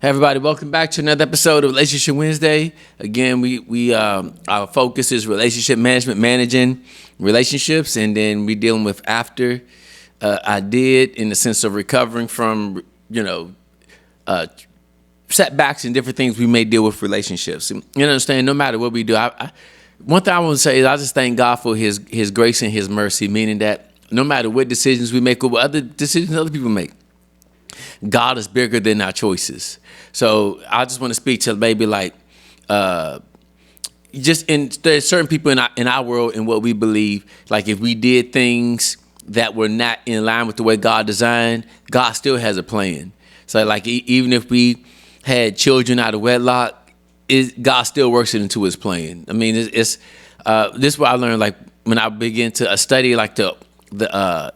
Hey everybody, welcome back to another episode of Relationship Wednesday. Again, our focus is relationship management, managing relationships, and then we dealing with after I did in the sense of recovering from setbacks and different things we may deal with relationships. And you understand, no matter what we do, one thing I want to say is I just thank God for His grace and His mercy, meaning that no matter what decisions we make or what other decisions other people make, God is bigger than our choices. So I just want to speak to maybe there's certain people in our world and what we believe, like if we did things that were not in line with the way God designed, God still has a plan. So like even if we had children out of wedlock, God still works it into His plan. I mean, this is what I learned, like when I began to study like our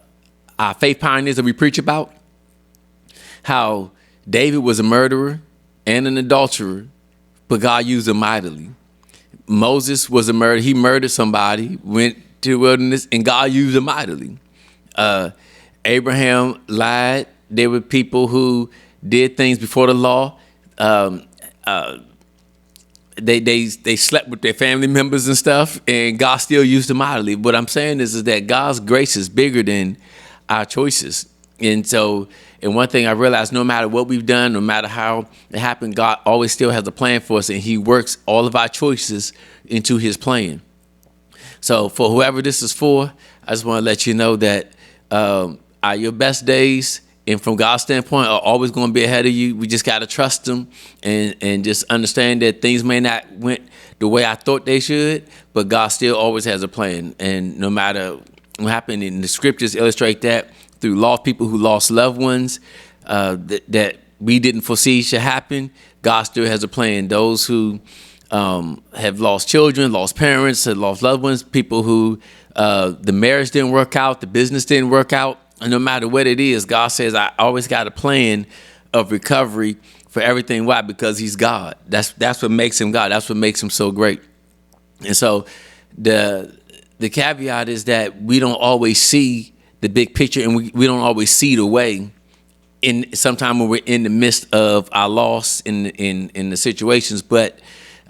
faith pioneers that we preach about, how David was a murderer and an adulterer, but God used him mightily. Moses was a murderer. He murdered somebody, went to the wilderness, and God used him mightily. Abraham lied. There were people who did things before the law. They slept with their family members and stuff, and God still used them mightily. What I'm saying is that God's grace is bigger than our choices. And one thing I realized, no matter what we've done, no matter how it happened, God always still has a plan for us, and He works all of our choices into His plan. So for whoever this is for, I just want to let you know that your best days, and from God's standpoint, are always going to be ahead of you. We just got to trust Him and just understand that things may not went the way I thought they should, but God still always has a plan. And no matter what happened, and the scriptures illustrate that through lost people who lost loved ones that we didn't foresee should happen, God still has a plan. Those who have lost children, lost parents, have lost loved ones, people who the marriage didn't work out, the business didn't work out, and no matter what it is, God says, I always got a plan of recovery for everything. Why? Because He's God. That's what makes Him God. That's what makes Him so great. And so the caveat is that we don't always see the big picture, and we don't always see the way. In sometime when we're in the midst of our loss in the situations, but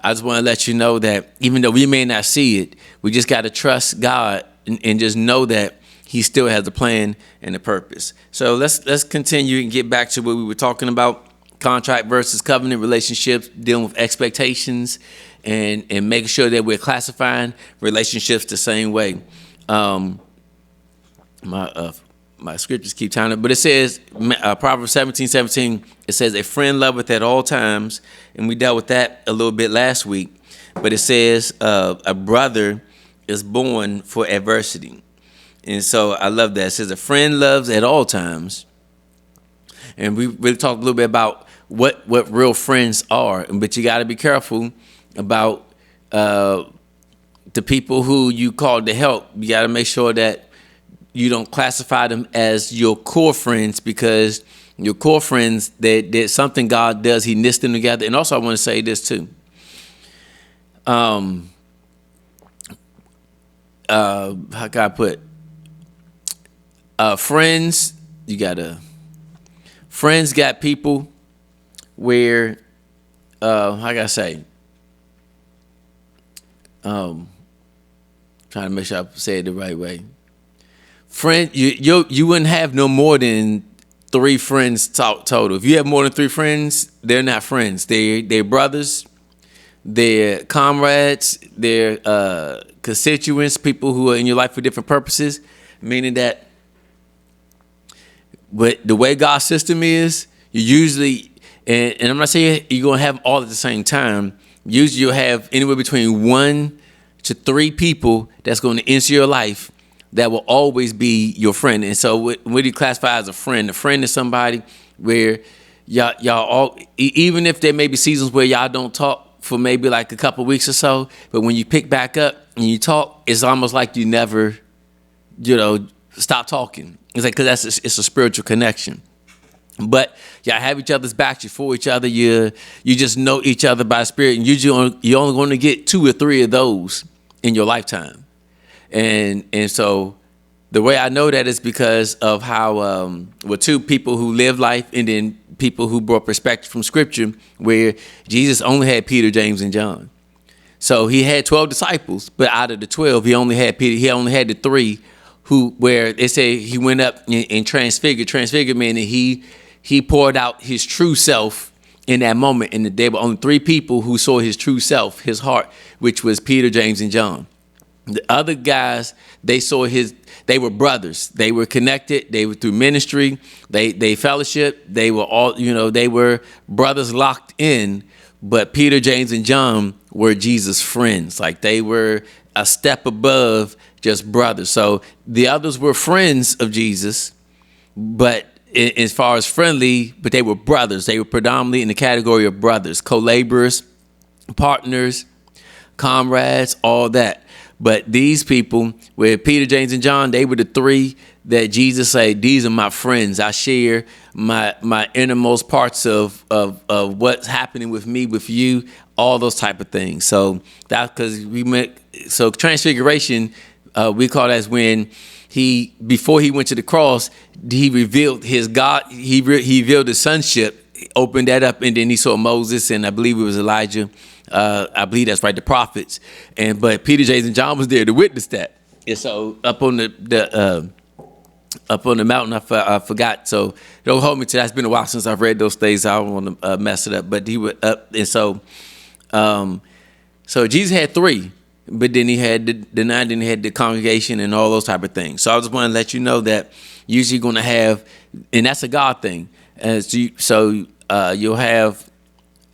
I just want to let you know that even though we may not see it, we just got to trust God and just know that He still has a plan and a purpose. So let's continue and get back to what we were talking about: contract versus covenant relationships, dealing with expectations, and making sure that we're classifying relationships the same way. My scriptures keep telling it, but it says, Proverbs 17:17, it says, a friend loveth at all times, and we dealt with that a little bit last week, but it says, a brother is born for adversity. And so I love that. It says, a friend loves at all times. And we really talked a little bit about what real friends are, but you got to be careful about the people who you call to help. You got to make sure that you don't classify them as your core friends, because your core friends, there's something God does. He knits them together. And also I want to say this too. How can I put? Friends got people where, how can I say? Trying to make sure I say it the right way. Friend, you wouldn't have no more than 3 friends total. If you have more than 3 friends, they're not friends. They're brothers, they're comrades, they're constituents, people who are in your life for different purposes. Meaning that, but the way God's system is, you usually, and I'm not saying you're gonna have them all at the same time. Usually you'll have anywhere between 1 to 3 people that's going to enter your life that will always be your friend. And so what do you classify as a friend? A friend is somebody where y'all all, even if there may be seasons where y'all don't talk for maybe like a couple of weeks or so, but when you pick back up and you talk, it's almost like you never, stop talking. It's like, because it's a spiritual connection. But y'all have each other's backs. You're for each other. You just know each other by spirit, and you're only going to get 2 or 3 of those in your lifetime. And so the way I know that is because of how 2 people who live life and then people who brought perspective from Scripture, where Jesus only had Peter, James, and John. So he had 12 disciples, but out of the 12, he only had Peter. He only had the 3 where they say he went up and transfigured. Transfigured meaning he poured out his true self in that moment. And there were only 3 people who saw his true self, his heart, which was Peter, James, and John. The other guys, they were brothers. They were connected. They were through ministry. They fellowship. They were all, they were brothers locked in. But Peter, James, and John were Jesus' friends. Like they were a step above just brothers. So the others were friends of Jesus, but as far as friendly, but they were brothers. They were predominantly in the category of brothers, co-laborers, partners, comrades, all that. But these people, with Peter, James, and John, they were the 3 that Jesus said, these are my friends. I share my innermost parts of what's happening with me, with you, all those type of things. So that's because transfiguration, we call that as when before he went to the cross, he revealed his God, he revealed his sonship, opened that up, and then he saw Moses, and I believe it was Elijah. I believe that's right, the prophets. But Peter, James, and John was there to witness that. And so up on the mountain, I forgot. So don't hold me to that. It's been a while since I've read those things. I don't want to mess it up. But he was up, and so Jesus had 3, but then he had the 9. Then he had the congregation and all those type of things. So I just want to let you know that usually you're going to have, and that's a God thing. You'll have.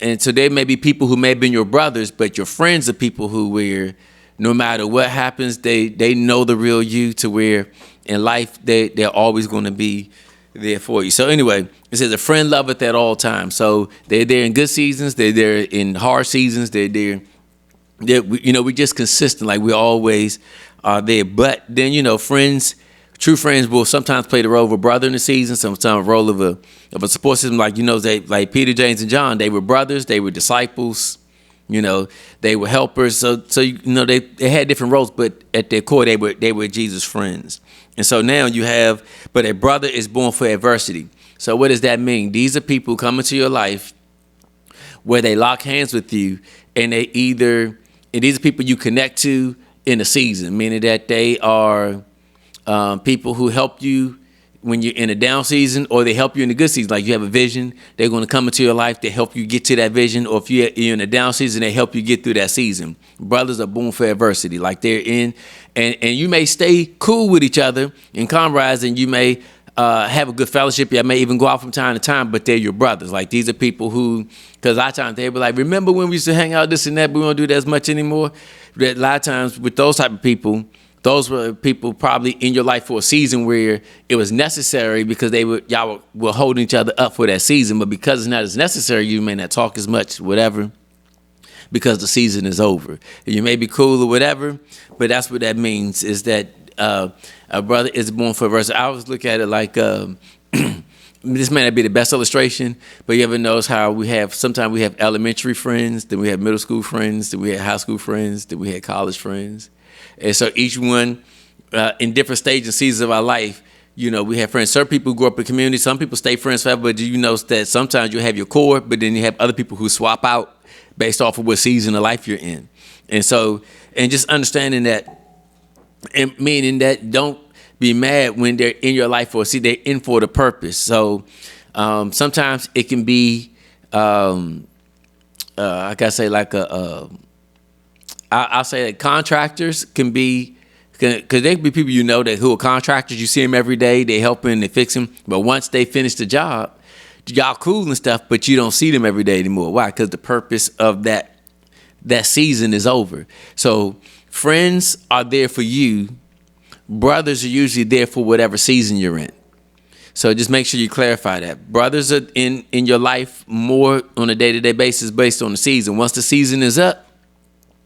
And so there may be people who may have been your brothers, but your friends are people who where no matter what happens, they know the real you, to where in life they're always going to be there for you. So anyway, it says a friend loveth at all times. So they're there in good seasons, they're there in hard seasons, they're there. We're just consistent, like we always are there. But then friends. True friends will sometimes play the role of a brother in the season, sometimes a role of a support system. Like Peter, James, and John, they were brothers, they were disciples, they were helpers. So they had different roles, but at their core, they were Jesus' friends. And so now but a brother is born for adversity. So what does that mean? These are people coming to your life where they lock hands with you, and these are people you connect to in a season, meaning that they are people who help you when you're in a down season, or they help you in a good season. Like you have a vision, they're going to come into your life, they help you get to that vision. Or if you're in a down season, they help you get through that season. Brothers are born for adversity. Like they're in, and you may stay cool with each other and comrades, and you may have a good fellowship. You may even go out from time to time, but they're your brothers. Like these are people who, because a lot of times they be like, remember when we used to hang out, this and that, but we don't do that as much anymore. That a lot of times with those type of people, those were people probably in your life for a season where it was necessary, because y'all were holding each other up for that season. But because it's not as necessary, you may not talk as much, whatever, because the season is over. You may be cool or whatever, but that's what that means, is that a brother is born for adversity. I always look at it like this may not be the best illustration, but you ever notice how sometimes we have elementary friends, then we have middle school friends, then we have high school friends, then we have college friends. And so each one in different stages and seasons of our life, we have friends. Certain people grow up in community. Some people stay friends forever. But do you know that sometimes you have your core, but then you have other people who swap out based off of what season of life you're in. And so, and just understanding that, and meaning that don't be mad when they're in your life, or see they're in for the purpose. So sometimes it can be, I gotta say, like I'll say that contractors can be, because they can be people who are contractors. You see them every day, they helping, they fix them. But once they finish the job, y'all cool and stuff, but you don't see them every day anymore. Why? Because the purpose of that season is over. So friends are there for you. Brothers are usually there for whatever season you're in. So just make sure you clarify that. Brothers are in your life more on a day-to-day basis based on the season. Once the season is up,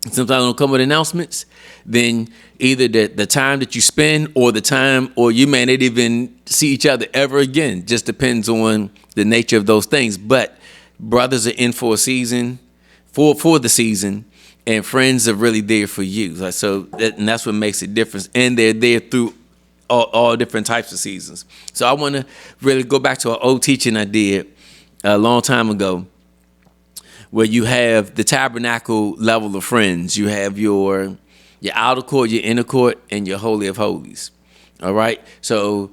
sometimes they'll come with announcements, then either the time that you spend, or you may not even see each other ever again. Just depends on the nature of those things. But brothers are in for a season, for the season, and friends are really there for you. And that's what makes it different. And they're there through all different types of seasons. So I want to really go back to an old teaching I did a long time ago, where you have the tabernacle level of friends. You have your outer court, your inner court, and your holy of holies. All right. So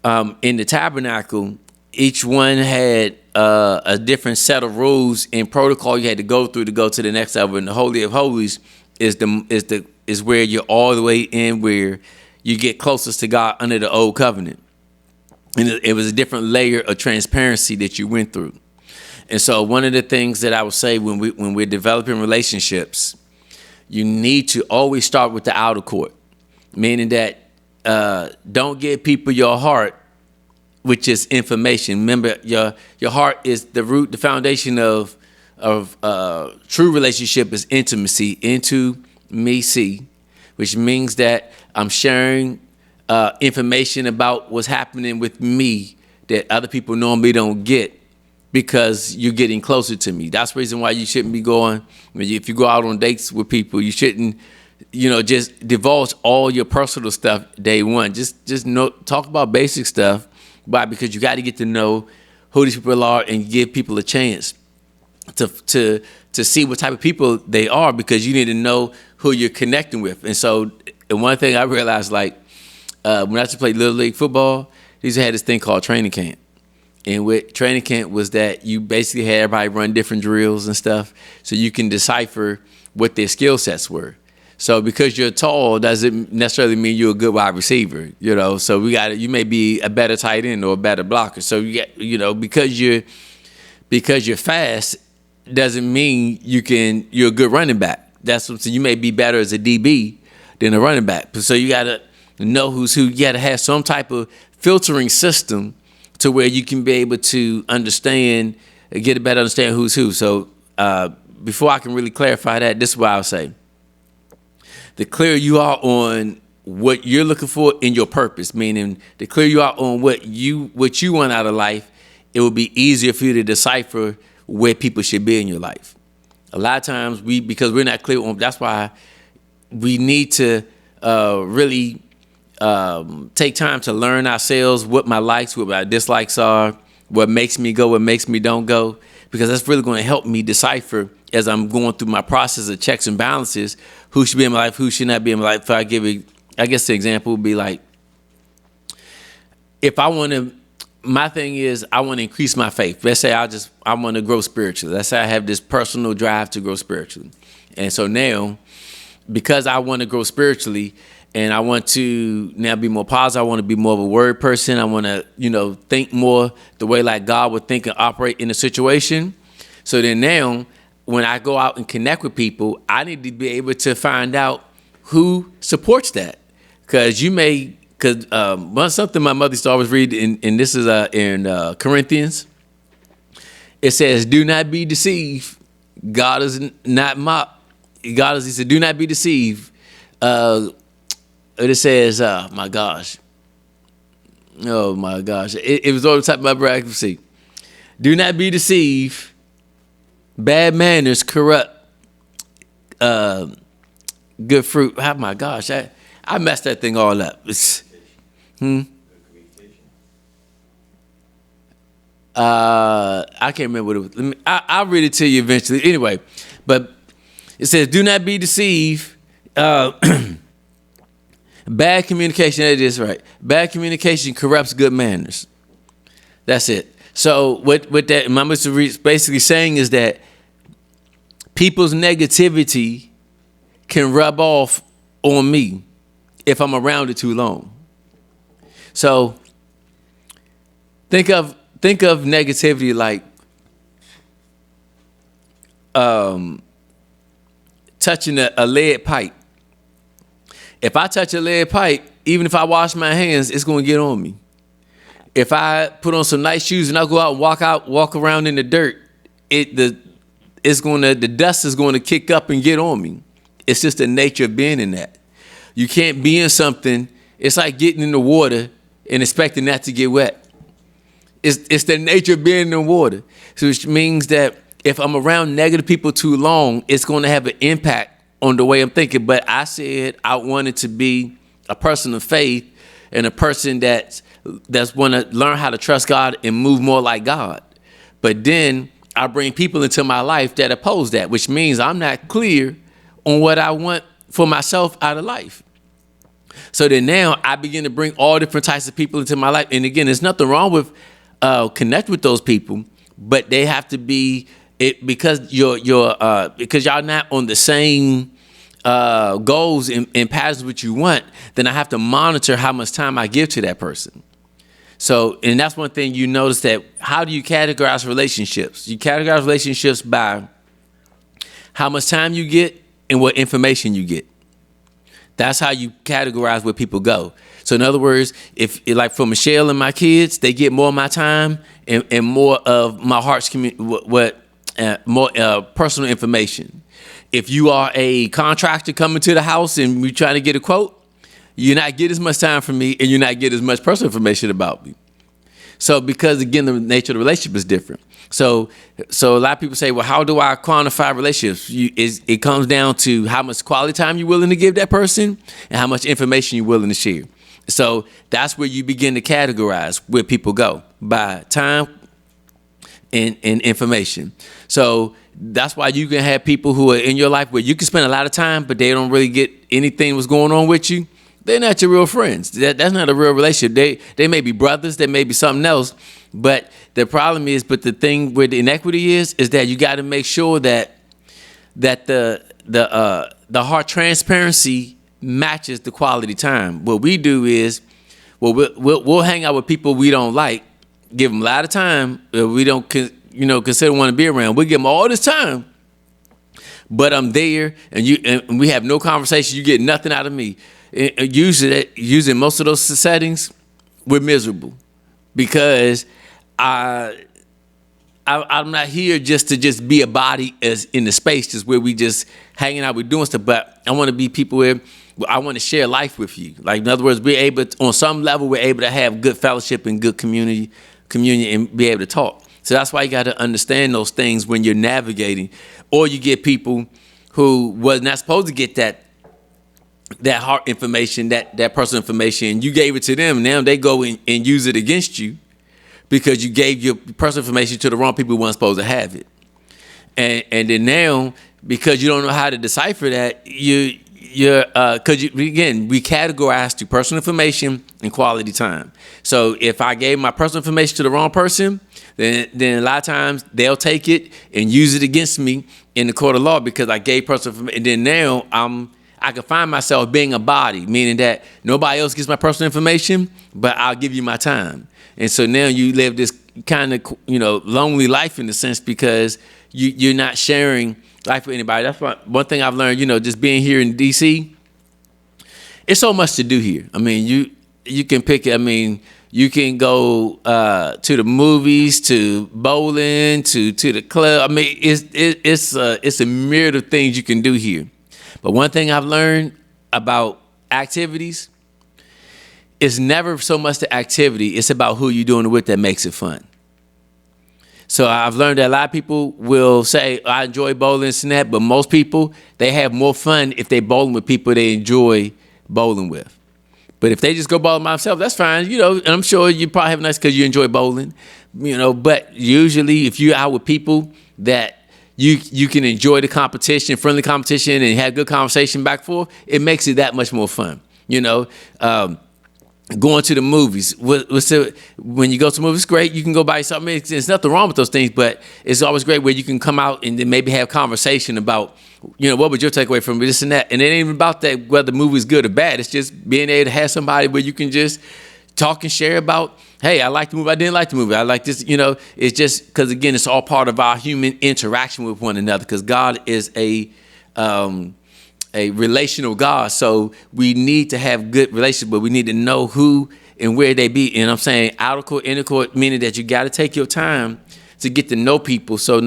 in the tabernacle, each one had a different set of rules and protocol you had to go through to go to the next level. And the holy of holies is where you're all the way in, where you get closest to God under the old covenant. And it was a different layer of transparency that you went through. And so one of the things that I would say when we're developing relationships, you need to always start with the outer court, meaning that don't give people your heart, which is information. Remember, your heart is the root, the foundation of true relationship is intimacy, intimacy, which means that I'm sharing information about what's happening with me that other people normally don't get, because you're getting closer to me. That's the reason why you shouldn't be going, if you go out on dates with people, you shouldn't, just divulge all your personal stuff day one. Just talk about basic stuff. Why? Because you got to get to know who these people are and give people a chance to see what type of people they are, because you need to know who you're connecting with. And one thing I realized, when I used to play Little League football, they used to have this thing called training camp. And with training camp was that you basically had everybody run different drills and stuff so you can decipher what their skill sets were. So because you're tall doesn't necessarily mean you're a good wide receiver, So you may be a better tight end or a better blocker. So because you're fast doesn't mean you're a good running back. That's what, so you may be better as a DB than a running back. So you got to know who's who. You got to have some type of filtering system to where you can be able to get a better understanding who's who. So before I can really clarify that, this is what I'll say. The clearer you are on what you're looking for in your purpose, meaning the clearer you are on what you want out of life, it will be easier for you to decipher where people should be in your life. A lot of times because we're not clear on, that's why we need to really take time to learn ourselves, what my likes, what my dislikes are, what makes me go, what makes me don't go, because that's really going to help me decipher as I'm going through my process of checks and balances, who should be in my life, who should not be in my life. If I give it, I guess the example would be like, my thing is I want to increase my faith. Let's say I want to grow spiritually. Let's say I have this personal drive to grow spiritually. And so now, because I want to grow spiritually, and I want to now be more positive. I want to be more of a word person. I want to, think more the way like God would think and operate in a situation. So then now, when I go out and connect with people, I need to be able to find out who supports that. Because something my mother used to always read, and this is in Corinthians, it says, do not be deceived. God is not mocked. He said, do not be deceived. It says, oh my gosh. It was all the top of my brain. See, do not be deceived. Bad manners corrupt good fruit. Oh my gosh, I messed that thing all up. I can't remember what it was. I'll read it to you eventually. Anyway, but it says, do not be deceived. Bad communication, that is right. Bad communication corrupts good manners. That's it. So what that Mama is basically saying is that people's negativity can rub off on me if I'm around it too long. So think of negativity like touching a lead pipe. If I touch a lead pipe, even if I wash my hands, it's going to get on me. If I put on some nice shoes and I go out, walk around in the dirt, the dust is going to kick up and get on me. It's just the nature of being in that. You can't be in something. It's like getting in the water and expecting that to get wet. It's the nature of being in the water. So which means that if I'm around negative people too long, it's going to have an impact on the way I'm thinking. But I said I wanted to be a person of faith and a person that's want to learn how to trust God and move more like God. But then I bring people into my life that oppose that, which means I'm not clear on what I want for myself out of life. So then now I begin to bring all different types of people into my life. And again, there's nothing wrong with connect with those people, but they have to be it because because y'all not on the same goals and patterns what you want. Then I have to monitor how much time I give to that person. So, and that's one thing you notice, that how do you categorize relationships? You categorize relationships by how much time you get and what information you get. That's how you categorize where people go. So in other words, if like for Michelle and my kids, they get more of my time and more of my heart's more personal information. If you are a contractor coming to the house and you're trying to get a quote, you're not get as much time from me and you're not get as much personal information about me. So because again, the nature of the relationship is different. So a lot of people say, well, how do I quantify relationships? It comes down to how much quality time you're willing to give that person and how much information you're willing to share. So that's where you begin to categorize where people go, by time and information. So that's why you can have people who are in your life where you can spend a lot of time, but they don't really get anything what's going on with you. They're not your real friends. That's not a real relationship. They may be brothers. They may be something else. But the problem is, but the thing with the inequity is that you got to make sure that the heart transparency matches the quality time. What we do is, we'll hang out with people we don't like, give them a lot of time we don't consider want to be around. We give them all this time, but I'm there and we have no conversation. You get nothing out of me. Using most of those settings, we're miserable because I'm not here just to be a body as in the space, just where we just hanging out, we're doing stuff. But I want to be people where I want to share life with you. Like in other words, we're able to, on some level, we're able to have good fellowship and good communion and be able to talk. So that's why you got to understand those things when you're navigating, or you get people who was not supposed to get that heart information, that personal information, and you gave it to them. Now they go and use it against you because you gave your personal information to the wrong people who weren't supposed to have it. And then now, because you don't know how to decipher that, we categorize to personal information and quality time. So if I gave my personal information to the wrong person, then a lot of times they'll take it and use it against me in the court of law because I gave personal information. And then now I can find myself being a body, meaning that nobody else gets my personal information, but I'll give you my time. And so now you live this kind of, lonely life in a sense because you're not sharing life with anybody. That's one thing I've learned, just being here in D.C., it's so much to do here. I mean, you can pick it. I mean, you can go to the movies, to bowling, to the club. I mean, it's a myriad of things you can do here. But one thing I've learned about activities, it's never so much the activity, it's about who you're doing it with that makes it fun. So I've learned that a lot of people will say, I enjoy bowling and that, but most people, they have more fun if they bowling with people they enjoy bowling with. But if they just go bowling by themselves, that's fine. And I'm sure you probably have a nice because you enjoy bowling, but usually if you're out with people that you can enjoy the competition, friendly competition, and have good conversation back and forth, it makes it that much more fun. Going to the movies. When you go to the movies, it's great. You can go buy something. There's nothing wrong with those things, but it's always great where you can come out and then maybe have conversation about, what would your takeaway from this and that. And it ain't even about that whether the movie's good or bad. It's just being able to have somebody where you can just talk and share about, hey, I like the movie, I didn't like the movie, I like this, it's just because, again, it's all part of our human interaction with one another because God is a relational God. So we need to have good relationships, but we need to know who and where they be. And I'm saying outer court, inner court, meaning that you got to take your time to get to know people. So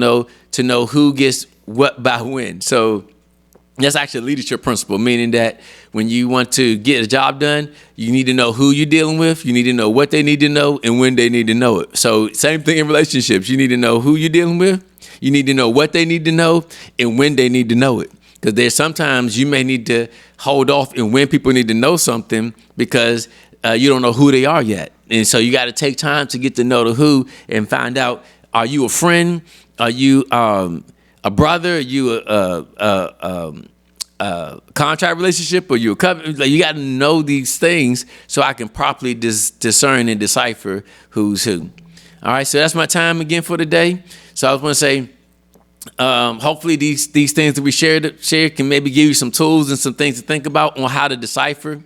to know who gets what by when. So that's actually a leadership principle, meaning that when you want to get a job done, you need to know who you're dealing with. You need to know what they need to know and when they need to know it. So same thing in relationships. You need to know who you're dealing with. You need to know what they need to know and when they need to know it. Because there's sometimes you may need to hold off and when people need to know something because you don't know who they are yet. And so you got to take time to get to know the who and find out Are you a friend? Are you a brother? Are you a contract relationship? Or you a covenant? Like, you got to know these things so I can properly discern and decipher who's who. All right, so that's my time again for today. So I was going to say, hopefully these things that we shared can maybe give you some tools and some things to think about on how to decipher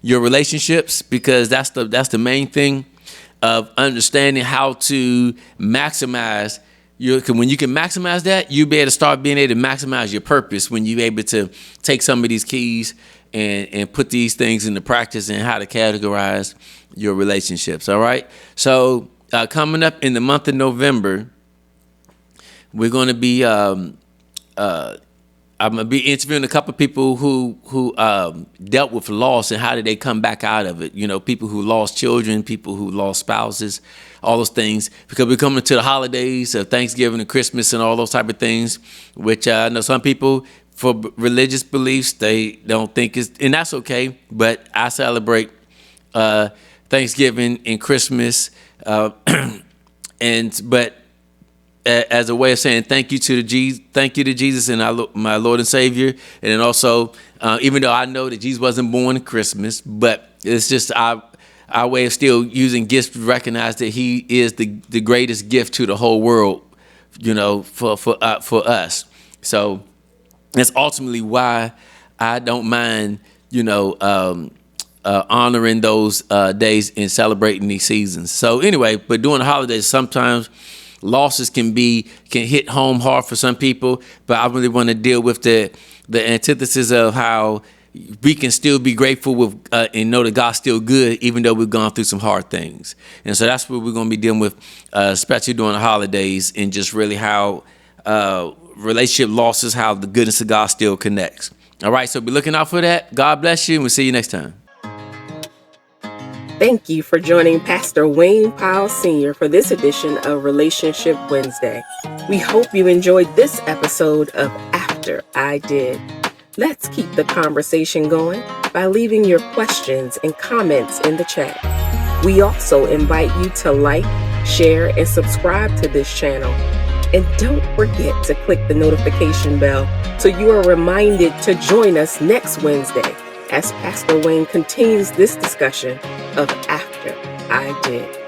your relationships, because that's the main thing of understanding how to maximize when you can maximize that, you'll be able to start being able to maximize your purpose when you're able to take some of these keys and put these things into practice and how to categorize your relationships. All right. So coming up in the month of November, we're going to be I'm going to be interviewing a couple of people who dealt with loss and how did they come back out of it. You know, people who lost children, people who lost spouses, all those things. Because we're coming to the holidays of Thanksgiving and Christmas and all those type of things, which I know some people, for religious beliefs, they don't think is, and that's okay. But I celebrate Thanksgiving and Christmas, but as a way of saying thank you to Jesus and my Lord and Savior. And then also, even though I know that Jesus wasn't born at Christmas, but it's just our way of still using gifts to recognize that He is the greatest gift to the whole world, you know, for us. So that's ultimately why I don't mind, you know, honoring those days and celebrating these seasons. So anyway, but during the holidays, sometimes losses can hit home hard for some people, but I really want to deal with the antithesis of how we can still be grateful with and know that God's still good, even though we've gone through some hard things. And so that's what we're going to be dealing with, especially during the holidays, and just really how relationship losses, how the goodness of God still connects. All right, so be looking out for that. God bless you, and we'll see you next time. Thank you for joining Pastor Wayne Powell Sr. for this edition of Relationship Wednesday. We hope you enjoyed this episode of After I Did. Let's keep the conversation going by leaving your questions and comments in the chat. We also invite you to like, share, and subscribe to this channel. And don't forget to click the notification bell so you are reminded to join us next Wednesday as Pastor Wayne continues this discussion of After I Did.